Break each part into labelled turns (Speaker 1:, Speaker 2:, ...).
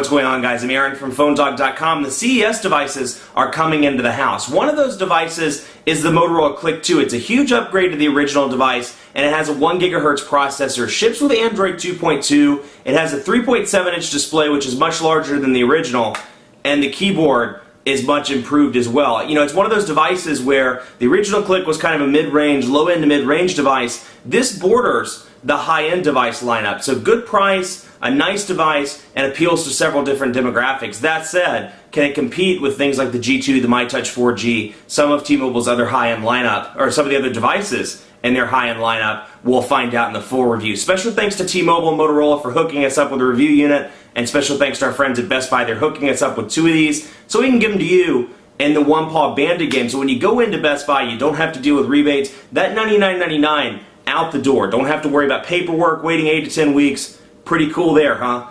Speaker 1: What's going on, guys? I'm Aaron from PhoneDog.com. The CES devices are coming into the house. One of those devices is the Motorola CLIQ 2. It's a huge upgrade to the original device, and it has a 1 GHz processor. Ships with Android 2.2. It has a 3.7-inch display, which is much larger than the original, and the keyboard is much improved as well. You know, it's one of those devices where the original CLIQ was kind of a mid-range, low-end to mid-range device. This borders the high-end device lineup. So good price, a nice device, and appeals to several different demographics. That said, can it compete with things like the G2, the MyTouch 4G, some of T-Mobile's other high-end lineup, or some of the other devices in their high-end lineup? We'll find out in the full review. Special thanks to T-Mobile and Motorola for hooking us up with a review unit, and special thanks to our friends at Best Buy. They're hooking us up with 2 of these so we can give them to you in the one-paw bandit game. So when you go into Best Buy, you don't have to deal with rebates. That $99.99 out the door. Don't have to worry about paperwork, waiting 8 to 10 weeks. Pretty cool there, huh?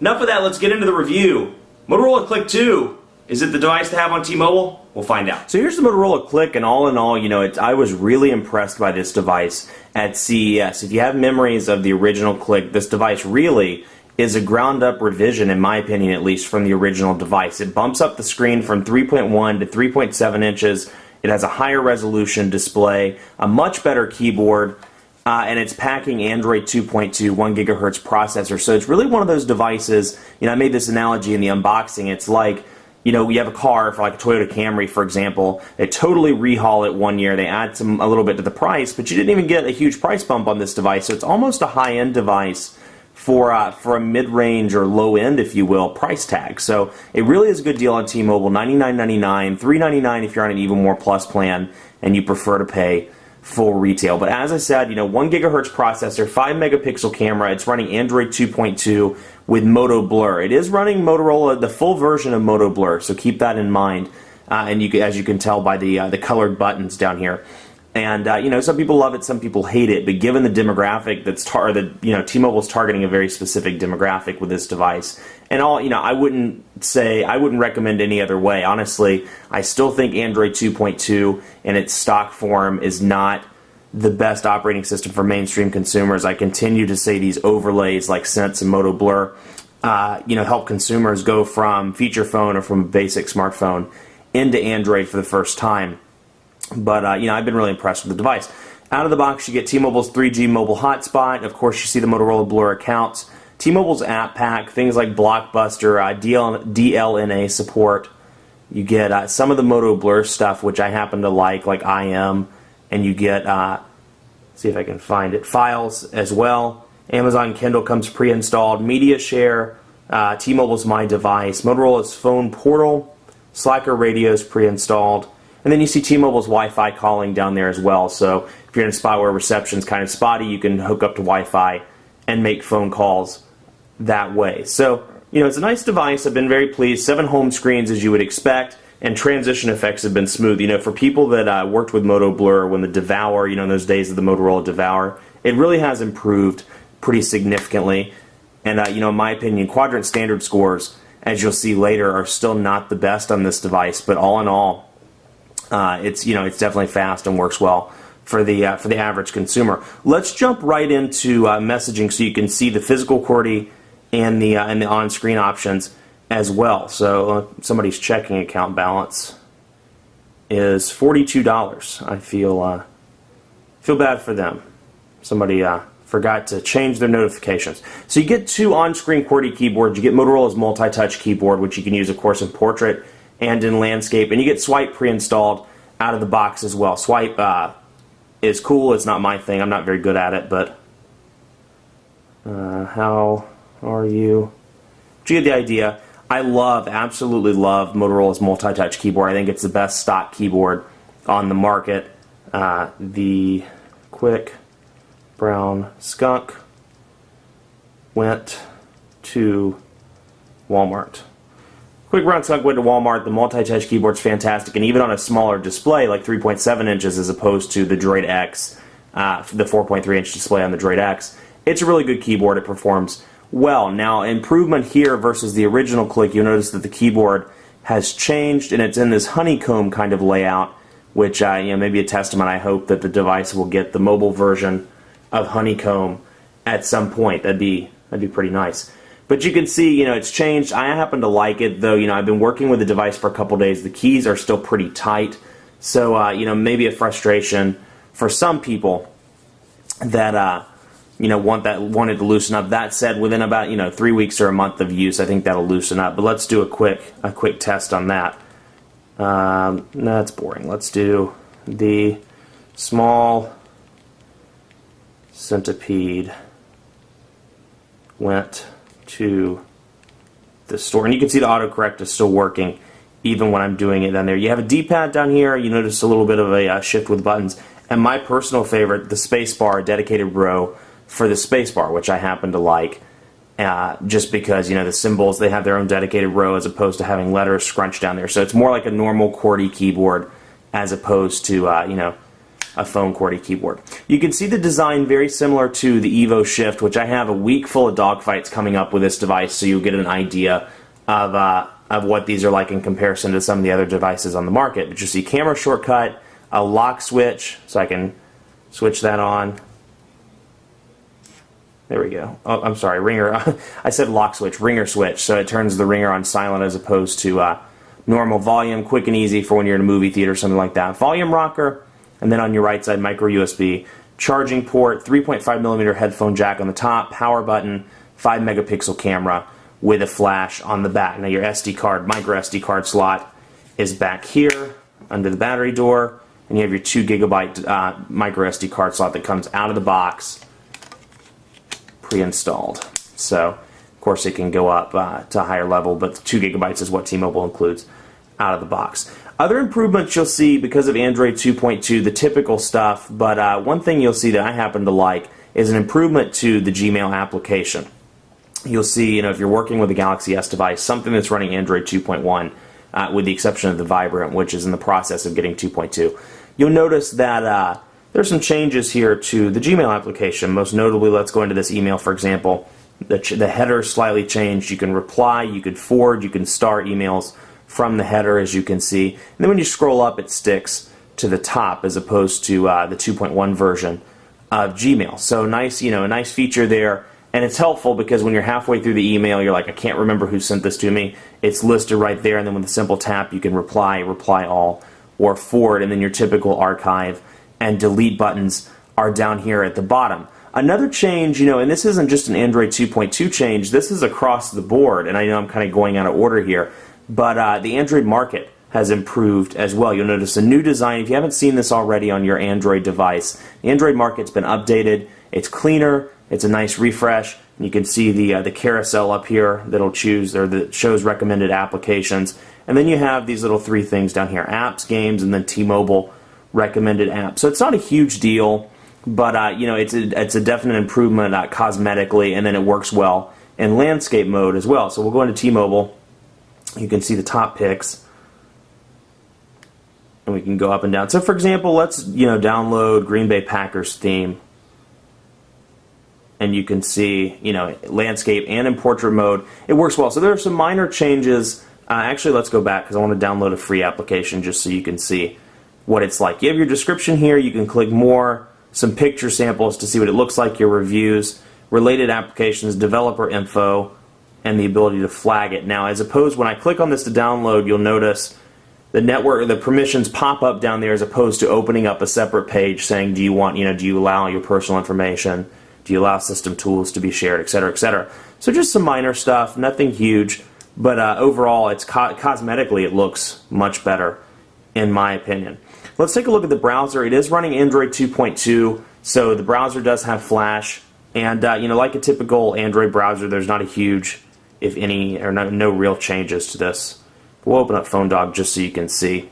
Speaker 1: Enough of that, let's get into the review. Motorola CLIQ 2, is it the device to have on T-Mobile? We'll find out. So here's the Motorola CLIQ, and all in all, you know, I was really impressed by this device at CES. If you have memories of the original CLIQ, this device really is a ground-up revision, in my opinion at least, from the original device. It bumps up the screen from 3.1 to 3.7 inches. It has a higher resolution display, a much better keyboard, and it's packing Android 2.2 1 GHz processor. So it's really one of those devices, you know, I made this analogy in the unboxing. It's like, you know, you have a car, for like a Toyota Camry, for example. They totally rehaul it 1 year. They add a little bit to the price, but you didn't even get a huge price bump on this device. So it's almost a high-end device for a mid-range or low-end, if you will, price tag. So it really is a good deal on T-Mobile. $99.99, $399 if you're on an Even More Plus plan and you prefer to pay full retail. But as I said, you know, 1 GHz processor, 5 megapixel camera. It's running Android 2.2 with Moto Blur. It is running Motorola, the full version of Moto Blur, so keep that in mind. And as you can tell by the colored buttons down here. And you know, some people love it, some people hate it. But given the demographic T-Mobile's targeting a very specific demographic with this device. And I wouldn't recommend any other way. Honestly, I still think Android 2.2 in its stock form is not the best operating system for mainstream consumers. I continue to say these overlays like Sense and Moto Blur, help consumers go from feature phone or from a basic smartphone into Android for the first time. But I've been really impressed with the device. Out of the box, you get T-Mobile's 3G mobile hotspot. Of course, you see the Motorola Blur accounts. T-Mobile's app pack, things like Blockbuster, DLNA support. You get some of the Moto Blur stuff, which I happen to like IM, and you get, see if I can find it, Files as well. Amazon Kindle comes pre-installed. Media Share, T-Mobile's My Device, Motorola's Phone Portal, Slacker Radio's pre-installed. And then you see T-Mobile's Wi-Fi calling down there as well. So if you're in a spot where reception's kind of spotty, you can hook up to Wi-Fi and make phone calls that way. So, you know, it's a nice device. I've been very pleased. 7 home screens as you would expect, and transition effects have been smooth. You know, for people that worked with Moto Blur when the Devour, in those days of the Motorola Devour, it really has improved pretty significantly. And, in my opinion, quadrant standard scores, as you'll see later, are still not the best on this device. But all in all, it's definitely fast and works well for the average consumer. Let's jump right into messaging so you can see the physical QWERTY and the on-screen options as well. So somebody's checking account balance is $42. I feel bad for them. Somebody forgot to change their notifications. So you get 2 on-screen QWERTY keyboards. You get Motorola's multi-touch keyboard, which you can use, of course, in portrait and in landscape, and you get Swipe pre-installed out of the box as well. Swipe is cool. It's not my thing. I'm not very good at it, but how are you? But you get the idea. I absolutely love Motorola's multi-touch keyboard. I think it's the best stock keyboard on the market. The Quick Brown Skunk went to Walmart. Quick Brown Skunk went to Walmart. The multi-touch keyboard's fantastic, and even on a smaller display, like 3.7 inches as opposed to the Droid X, the 4.3-inch display on the Droid X, it's a really good keyboard. It performs well. Now, improvement here versus the original CLIQ, you'll notice that the keyboard has changed, and it's in this honeycomb kind of layout, which maybe a testament. I hope that the device will get the mobile version of honeycomb at some point. That'd be pretty nice. But you can see, it's changed. I happen to like it, though. I've been working with the device for a couple days. The keys are still pretty tight. So, maybe a frustration for some people that, wanted to loosen up. That said, within about, 3 weeks or a month of use, I think that'll loosen up. But let's do a quick test on that. No, that's boring. Let's do the small centipede went to the store. And you can see the autocorrect is still working even when I'm doing it down there. You have a D-pad down here. You notice a little bit of a shift with buttons. And my personal favorite, the space bar, a dedicated row for the space bar, which I happen to like. Just because, the symbols, they have their own dedicated row as opposed to having letters scrunched down there. So it's more like a normal QWERTY keyboard as opposed to, a phone QWERTY keyboard. You can see the design very similar to the Evo Shift, which I have a week full of dogfights coming up with this device, so you'll get an idea of what these are like in comparison to some of the other devices on the market. But you see camera shortcut, a lock switch, so I can switch that on. There we go. Oh, I'm sorry, ringer. I said lock switch, ringer switch. So it turns the ringer on silent as opposed to normal volume, quick and easy for when you're in a movie theater or something like that. Volume rocker, and then on your right side, micro USB, charging port, 3.5mm headphone jack on the top, power button, 5 megapixel camera with a flash on the back. Now your SD card, micro SD card slot is back here under the battery door, and you have your 2 gigabyte micro SD card slot that comes out of the box pre-installed. So, of course, it can go up to a higher level, but 2 gigabytes is what T-Mobile includes out of the box. Other improvements you'll see because of Android 2.2, the typical stuff, but one thing you'll see that I happen to like is an improvement to the Gmail application. You'll see, if you're working with a Galaxy S device, something that's running Android 2.1, with the exception of the Vibrant, which is in the process of getting 2.2, you'll notice that there's some changes here to the Gmail application. Most notably, let's go into this email, for example. The header slightly changed. You can reply, you can forward, you can start emails from the header, as you can see. And then when you scroll up, it sticks to the top as opposed to the 2.1 version of Gmail. So nice, a nice feature there. And it's helpful because when you're halfway through the email, you're like, I can't remember who sent this to me. It's listed right there, and then with a simple tap, you can reply all, or forward, and then your typical archive and delete buttons are down here at the bottom. Another change, and this isn't just an Android 2.2 change, this is across the board, and I know I'm kind of going out of order here, but the Android market has improved as well. You'll notice a new design. If you haven't seen this already on your Android device, the Android market's been updated. It's cleaner, it's a nice refresh. You can see the carousel up here that'll choose, or that shows recommended applications. And then you have these little 3 things down here, apps, games, and then T-Mobile recommended apps. So it's not a huge deal, but it's a definite improvement cosmetically, and then it works well in landscape mode as well. So we'll go into T-Mobile. You can see the top picks, and we can go up and down. So for example, let's download Green Bay Packers theme, and you can see landscape and in portrait mode. It works well. So there are some minor changes. Actually, let's go back because I want to download a free application just so you can see what it's like. You have your description here. You can click more, some picture samples to see what it looks like, your reviews, related applications, developer info, and the ability to flag it. Now, as opposed, when I click on this to download, you'll notice the network, the permissions pop up down there as opposed to opening up a separate page saying, do you want, do you allow your personal information? Do you allow system tools to be shared, etc., etc.? So just some minor stuff, nothing huge, but overall, it's cosmetically, it looks much better, in my opinion. Let's take a look at the browser. It is running Android 2.2, so the browser does have Flash, and like a typical Android browser, there's not a huge, if any, or no real changes to this. We'll open up PhoneDog just so you can see.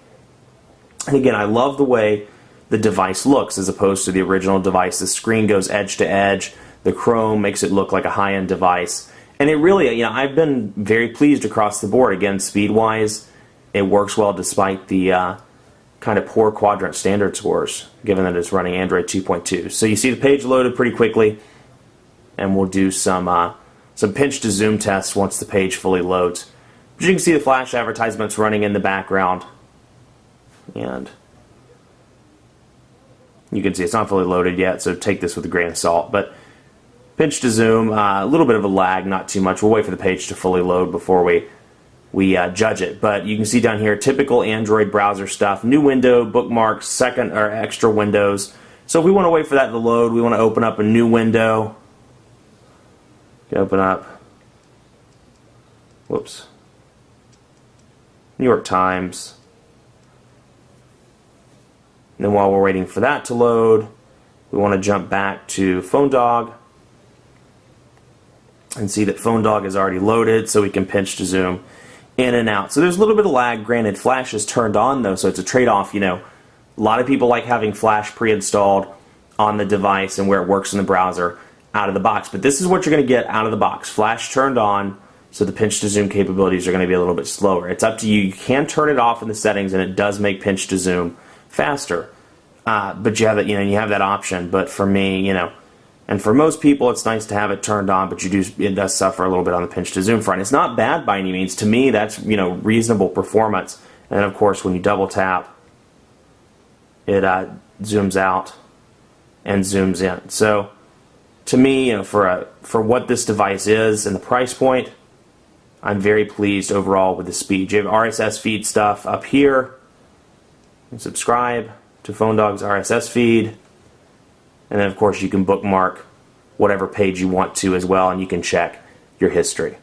Speaker 1: And again, I love the way the device looks as opposed to the original device. The screen goes edge to edge. The Chrome makes it look like a high-end device. And it really, I've been very pleased across the board. Again, speed-wise, it works well despite the kind of poor quadrant standard scores, given that it's running Android 2.2. So you see the page loaded pretty quickly, and we'll do some pinch to zoom tests once the page fully loads. But you can see the flash advertisements running in the background, and you can see it's not fully loaded yet, so take this with a grain of salt. But pinch to zoom, a little bit of a lag, not too much. We'll wait for the page to fully load before we judge it. But you can see down here, typical Android browser stuff, new window, bookmarks, second or extra windows. So if we want to wait for that to load, we want to open up a new window. Open up, whoops, New York Times. And then while we're waiting for that to load, we want to jump back to PhoneDog and see that PhoneDog is already loaded, so we can pinch to zoom in and out. So there's a little bit of lag. Granted, Flash is turned on though, so it's a trade-off. You know, a lot of people like having Flash pre-installed on the device and where it works in the browser out of the box. But this is what you're going to get out of the box. Flash turned on, so the pinch to zoom capabilities are going to be a little bit slower. It's up to you. You can turn it off in the settings, and it does make pinch to zoom faster. But you have that, you have that option. But for me, and for most people, it's nice to have it turned on. But it does suffer a little bit on the pinch to zoom front. It's not bad by any means. To me, that's reasonable performance. And then of course, when you double tap, it zooms out and zooms in. So to me, for what this device is and the price point, I'm very pleased overall with the speed. You have RSS feed stuff up here. You can subscribe to PhoneDog's RSS feed. And then of course you can bookmark whatever page you want to as well, and you can check your history.